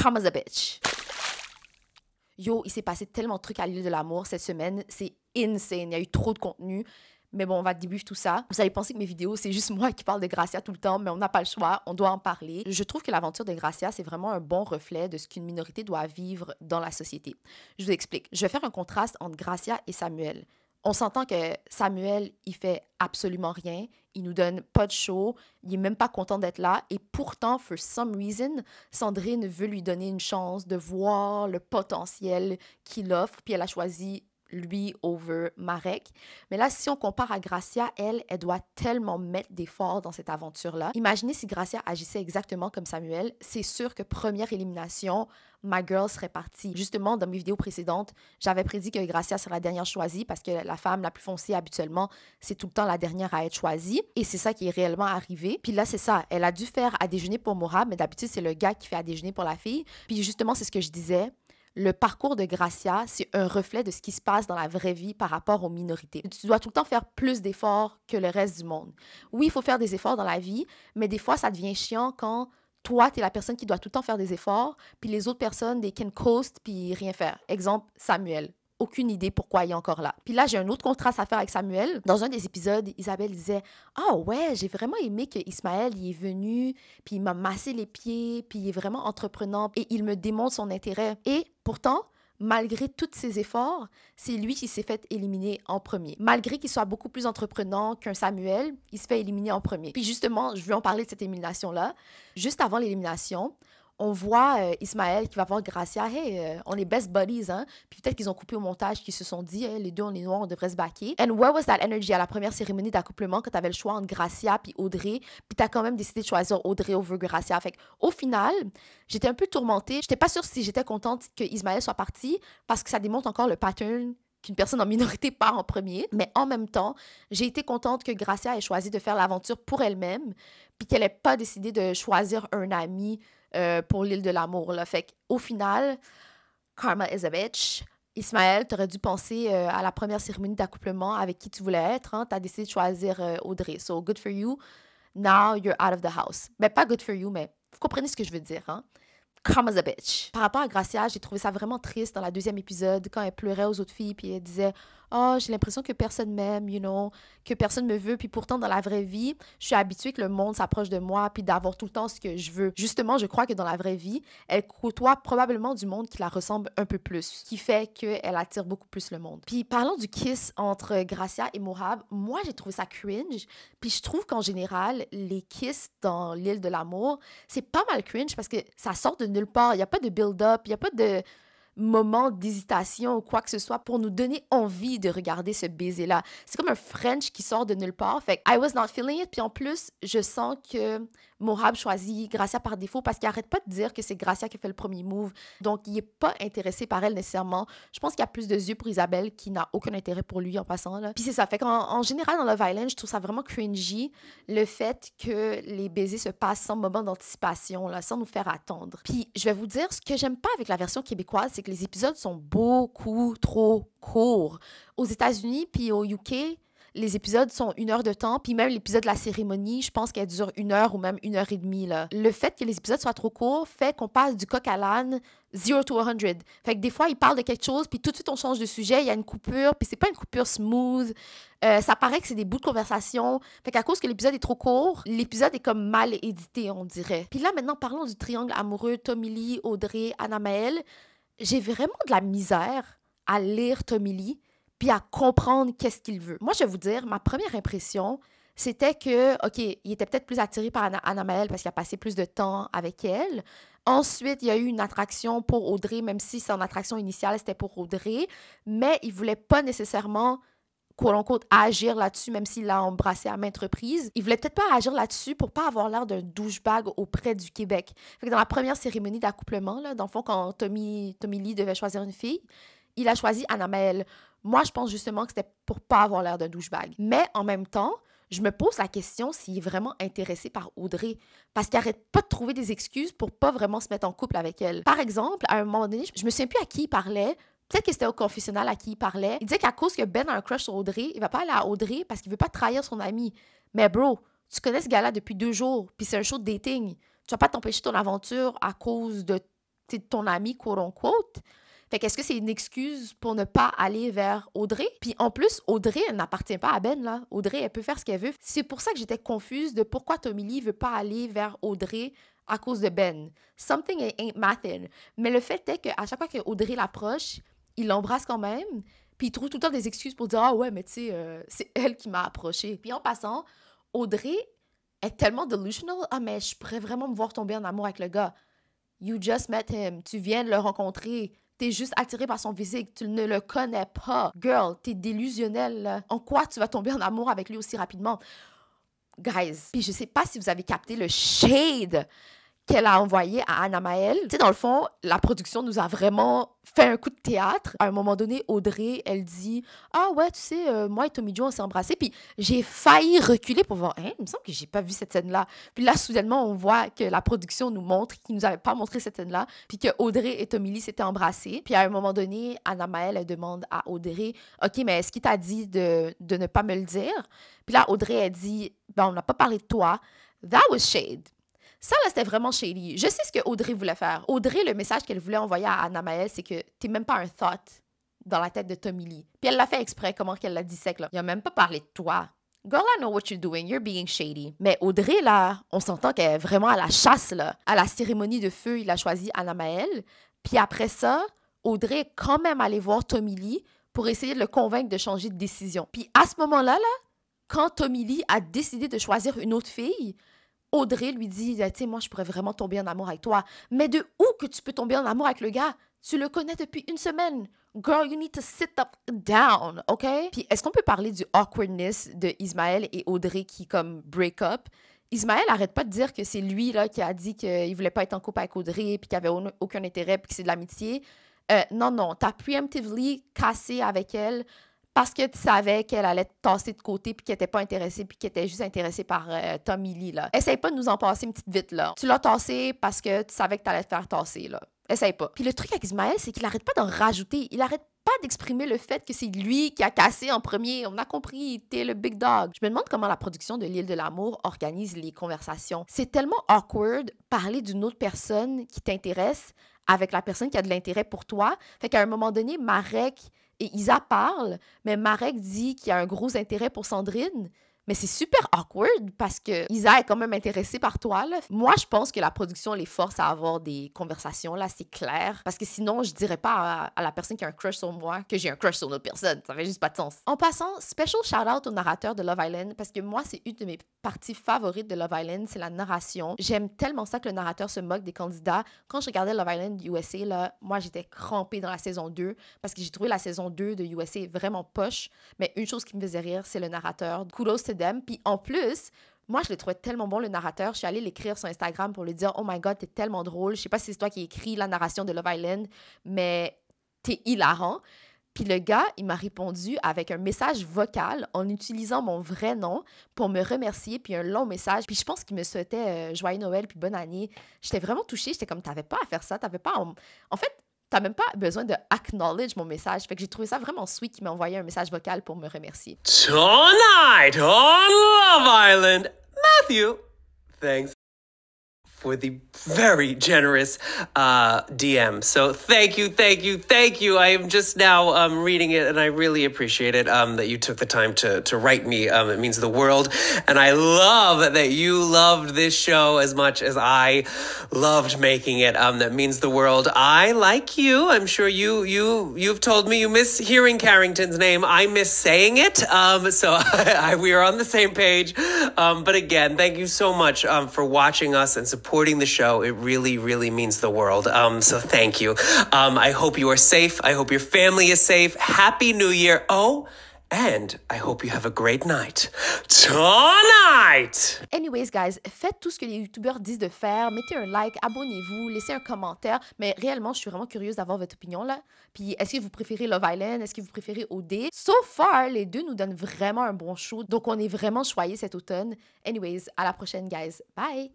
Come as a bitch. Yo, il s'est passé tellement de trucs à l'île de l'amour cette semaine. C'est insane. Il y a eu trop de contenu. Mais bon, on va débrief tout ça. Vous allez penser que mes vidéos, c'est juste moi qui parle de Gracia tout le temps, mais on n'a pas le choix, on doit en parler. Je trouve que l'aventure de Gracia, c'est vraiment un bon reflet de ce qu'une minorité doit vivre dans la société. Je vous explique. Je vais faire un contraste entre Gracia et Samuel. On s'entend que Samuel, il fait absolument rien. Il nous donne pas de show. Il est même pas content d'être là. Et pourtant, for some reason, Sandrine veut lui donner une chance de voir le potentiel qu'il offre. Puis elle a choisi lui over Marek. Mais là, si on compare à Gracia, elle doit tellement mettre d'efforts dans cette aventure-là. Imaginez si Gracia agissait exactement comme Samuel. C'est sûr que première élimination, ma girl serait partie. Justement, dans mes vidéos précédentes, j'avais prédit que Gracia serait la dernière choisie parce que la femme la plus foncée, habituellement, c'est tout le temps la dernière à être choisie. Et c'est ça qui est réellement arrivé. Puis là, c'est ça. Elle a dû faire à déjeuner pour Morab, mais d'habitude, c'est le gars qui fait à déjeuner pour la fille. Puis justement, c'est ce que je disais. Le parcours de Gracia, c'est un reflet de ce qui se passe dans la vraie vie par rapport aux minorités. Tu dois tout le temps faire plus d'efforts que le reste du monde. Oui, il faut faire des efforts dans la vie, mais des fois, ça devient chiant quand toi, tu es la personne qui doit tout le temps faire des efforts, puis les autres personnes, they can coast, puis rien faire. Exemple, Samuel. Aucune idée pourquoi il est encore là. Puis là, j'ai un autre contraste à faire avec Samuel. Dans un des épisodes, Isabelle disait « Ah ouais, j'ai vraiment aimé que Ismaël il est venu, puis il m'a massé les pieds, puis il est vraiment entreprenant, et il me démontre son intérêt. » Et pourtant, malgré tous ses efforts, c'est lui qui s'est fait éliminer en premier. Malgré qu'il soit beaucoup plus entreprenant qu'un Samuel, il se fait éliminer en premier. Puis justement, je veux en parler de cette élimination-là. Juste avant l'élimination, on voit Ismaël qui va voir Gracia. « Hey, on est best buddies, hein? » Puis peut-être qu'ils ont coupé au montage, qu'ils se sont dit hey, « Les deux, on est noirs, on devrait se baquer. » And where was that energy à la première cérémonie d'accouplement quand tu avais le choix entre Gracia puis Audrey, puis tu as quand même décidé de choisir Audrey over Gracia. Fait au final, j'étais un peu tourmentée. J'étais pas sûre si j'étais contente que Ismaël soit parti parce que ça démontre encore le pattern qu'une personne en minorité part en premier. Mais en même temps, j'ai été contente que Gracia ait choisi de faire l'aventure pour elle-même puis qu'elle n'ait pas décidé de choisir un ami pour l'île de l'amour. Là. Fait qu'au final, karma is a bitch. Ismaël, tu aurais dû penser à la première cérémonie d'accouplement avec qui tu voulais être. Hein? Tu as décidé de choisir Audrey. So, good for you. Now, you're out of the house. Mais pas good for you, mais vous comprenez ce que je veux dire. Hein? Come as a bitch. Par rapport à Gracia, j'ai trouvé ça vraiment triste dans la deuxième épisode quand elle pleurait aux autres filles puis elle disait « Oh, j'ai l'impression que personne m'aime, you know, que personne me veut. » Puis pourtant, dans la vraie vie, je suis habituée que le monde s'approche de moi puis d'avoir tout le temps ce que je veux. Justement, je crois que dans la vraie vie, elle côtoie probablement du monde qui la ressemble un peu plus, ce qui fait qu'elle attire beaucoup plus le monde. Puis parlons du kiss entre Gracia et Morab, moi, j'ai trouvé ça cringe. Puis je trouve qu'en général, les kiss dans l'île de l'amour, c'est pas mal cringe parce que ça sort de nulle part. Il n'y a pas de build-up, il n'y a pas de moment d'hésitation ou quoi que ce soit pour nous donner envie de regarder ce baiser-là. C'est comme un French qui sort de nulle part. Fait que I was not feeling it. Puis en plus, je sens que Morab choisit Gracia par défaut parce qu'il arrête pas de dire que c'est Gracia qui a fait le premier move. Donc, il est pas intéressé par elle nécessairement. Je pense qu'il y a plus de yeux pour Isabelle qui n'a aucun intérêt pour lui en passant. Là. Puis c'est ça. Fait qu'en général, dans Love Island, je trouve ça vraiment cringy le fait que les baisers se passent sans moment d'anticipation, là, sans nous faire attendre. Puis je vais vous dire, ce que j'aime pas avec la version québécoise, c'est que les épisodes sont beaucoup trop courts. Aux États-Unis puis au UK, les épisodes sont 1 heure de temps, puis même l'épisode de la cérémonie, je pense qu'elle dure 1 heure ou même 1 heure et demie. Là. Le fait que les épisodes soient trop courts fait qu'on passe du coq à l'âne 0 to 100. Fait que des fois, ils parlent de quelque chose, puis tout de suite, on change de sujet, il y a une coupure, puis c'est pas une coupure smooth. Ça paraît que c'est des bouts de conversation. Fait qu'à cause que l'épisode est trop court, l'épisode est comme mal édité, on dirait. Puis là, maintenant, parlons du triangle amoureux Tommy Lee, Audrey, Anna-Maëlle. J'ai vraiment de la misère à lire Tommy Lee puis à comprendre qu'est-ce qu'il veut. Moi, je vais vous dire, ma première impression, c'était que, OK, il était peut-être plus attiré par Anna-Maëlle parce qu'il a passé plus de temps avec elle. Ensuite, il y a eu une attraction pour Audrey, même si son attraction initiale, c'était pour Audrey, mais il voulait pas nécessairement quote-unquote, agir là-dessus, même s'il l'a embrassé à maintes reprises. Il voulait peut-être pas agir là-dessus pour pas avoir l'air d'un douchebag auprès du Québec. Fait que dans la première cérémonie d'accouplement, là, dans le fond, quand Tommy Lee devait choisir une fille, il a choisi Anna-Maëlle. Moi, je pense justement que c'était pour pas avoir l'air d'un douchebag. Mais en même temps, je me pose la question s'il est vraiment intéressé par Audrey. Parce qu'il arrête pas de trouver des excuses pour pas vraiment se mettre en couple avec elle. Par exemple, à un moment donné, je me souviens plus à qui il parlait. Peut-être que c'était au confessionnal à qui il parlait. Il disait qu'à cause que Ben a un crush sur Audrey, il va pas aller à Audrey parce qu'il veut pas trahir son ami. Mais bro, tu connais ce gars-là depuis 2 jours, puis c'est un show de dating. Tu vas pas t'empêcher ton aventure à cause de t'es ton ami, quote-unquote. Fait qu'est-ce que c'est une excuse pour ne pas aller vers Audrey? Puis en plus, Audrey, elle n'appartient pas à Ben, là. Audrey, elle peut faire ce qu'elle veut. C'est pour ça que j'étais confuse de pourquoi Tommy Lee veut pas aller vers Audrey à cause de Ben. Something ain't mathin'. Mais le fait est qu'à chaque fois que Audrey l'approche, il l'embrasse quand même, puis il trouve tout le temps des excuses pour dire « Ah ouais, mais tu sais, c'est elle qui m'a approché. » Puis en passant, Audrey est tellement delusional. « Ah, mais je pourrais vraiment me voir tomber en amour avec le gars. You just met him. Tu viens de le rencontrer. T'es juste attiré par son physique. Tu ne le connais pas. Girl, t'es délusionnelle, là. En quoi tu vas tomber en amour avec lui aussi rapidement? » Guys, puis je sais pas si vous avez capté le shade qu'elle a envoyé à Anna Maëlle. Tu sais, dans le fond, la production nous a vraiment fait un coup de théâtre. À un moment donné, Audrey, elle dit « Ah ouais, tu sais, moi et Tommy Joe, on s'est embrassés. » Puis j'ai failli reculer pour voir « Hein, il me semble que j'ai pas vu cette scène-là. » Puis là, soudainement, on voit que la production nous montre qu'ils nous avaient pas montré cette scène-là, puis que Audrey et Tommy Lee s'étaient embrassés. Puis à un moment donné, Anna Maëlle, elle demande à Audrey « OK, mais est-ce qu'il t'a dit de ne pas me le dire? » Puis là, Audrey, elle dit « Ben, on n'a pas parlé de toi. » That was shade. Ça, là, c'était vraiment shady. Je sais ce que Audrey voulait faire. Audrey, le message qu'elle voulait envoyer à Anna Maëlle, c'est que t'es même pas un thought dans la tête de Tommy Lee. Puis elle l'a fait exprès, comment qu'elle l'a dit sec, là. Il a même pas parlé de toi. Girl, I know what you're doing. You're being shady. Mais Audrey, là, on s'entend qu'elle est vraiment à la chasse, là. À la cérémonie de feu, il a choisi Anna Maëlle. Puis après ça, Audrey est quand même allée voir Tommy Lee pour essayer de le convaincre de changer de décision. Puis à ce moment-là, quand Tommy Lee a décidé de choisir une autre fille, Audrey lui dit, tu sais, moi, je pourrais vraiment tomber en amour avec toi. Mais de où que tu peux tomber en amour avec le gars? Tu le connais depuis une semaine. Girl, you need to sit up down, OK? Puis est-ce qu'on peut parler du awkwardness de Ismaël et Audrey qui, comme, break up? Ismaël arrête pas de dire que c'est lui, là, qui a dit qu'il voulait pas être en couple avec Audrey, puis qu'il avait aucun intérêt, puis que c'est de l'amitié. Non, t'as preemptively cassé avec elle parce que tu savais qu'elle allait te tasser de côté puis qu'elle n'était pas intéressée puis qu'elle était juste intéressée par Tommy Lee, là. Essaye pas de nous en passer une petite vite, là. Tu l'as tassé parce que tu savais que tu allais te faire tasser, là. Essaye pas. Puis le truc avec Ismaël, c'est qu'il arrête pas d'en rajouter. Il arrête pas d'exprimer le fait que c'est lui qui a cassé en premier. On a compris, t'es le big dog. Je me demande comment la production de l'Île de l'amour organise les conversations. C'est tellement awkward parler d'une autre personne qui t'intéresse avec la personne qui a de l'intérêt pour toi. Fait qu'à un moment donné, Marek et Isa parlent, mais Marek dit qu'il a un gros intérêt pour Sandrine. Mais c'est super awkward parce que Isa est quand même intéressée par toi, là. Moi, je pense que la production les force à avoir des conversations, là, c'est clair. Parce que sinon, je dirais pas à la personne qui a un crush sur moi que j'ai un crush sur une autre personne. Ça fait juste pas de sens. En passant, special shout-out au narrateur de Love Island parce que moi, c'est une de mes parties favorites de Love Island, c'est la narration. J'aime tellement ça que le narrateur se moque des candidats. Quand je regardais Love Island USA, là, moi, j'étais crampée dans la saison 2 parce que j'ai trouvé la saison 2 de USA vraiment poche. Mais une chose qui me faisait rire, c'est le narrateur. Kudos to them. Puis en plus, moi, je le trouvais tellement bon, le narrateur. Je suis allée l'écrire sur Instagram pour lui dire « Oh my God, t'es tellement drôle. Je sais pas si c'est toi qui écris la narration de Love Island, mais t'es hilarant. » Puis le gars, il m'a répondu avec un message vocal en utilisant mon vrai nom pour me remercier, puis un long message. Puis je pense qu'il me souhaitait joyeux Noël puis bonne année. J'étais vraiment touchée. J'étais comme, t'avais pas à faire ça. T'avais pas En fait, t'as même pas besoin de acknowledge mon message. Fait que j'ai trouvé ça vraiment sweet qu'il m'a envoyé un message vocal pour me remercier. Tonight on Love Island, Matthew, thanks for the very generous DM. So thank you. I am just now reading it, and I really appreciate it that you took the time to write me. It means the world, and I love that you loved this show as much as I loved making it. That means the world. I, like you, I'm sure you've told me you miss hearing Carrington's name. I miss saying it. So we are on the same page. But again, thank you so much for watching us and supporting the show. It really, really means the world. So thank you. I hope you are safe. I hope your family is safe. Happy New Year. Oh, and I hope you have a great night. Tonight! Anyways, guys, faites tout ce que les youtubeurs disent de faire. Mettez un like, abonnez-vous, laissez un commentaire. Mais réellement, je suis vraiment curieuse d'avoir votre opinion là. Puis, est-ce que vous préférez Love Island? Est-ce que vous préférez OD? So far, les deux nous donnent vraiment un bon show. Donc, on est vraiment choyés cet automne. Anyways, à la prochaine, guys. Bye!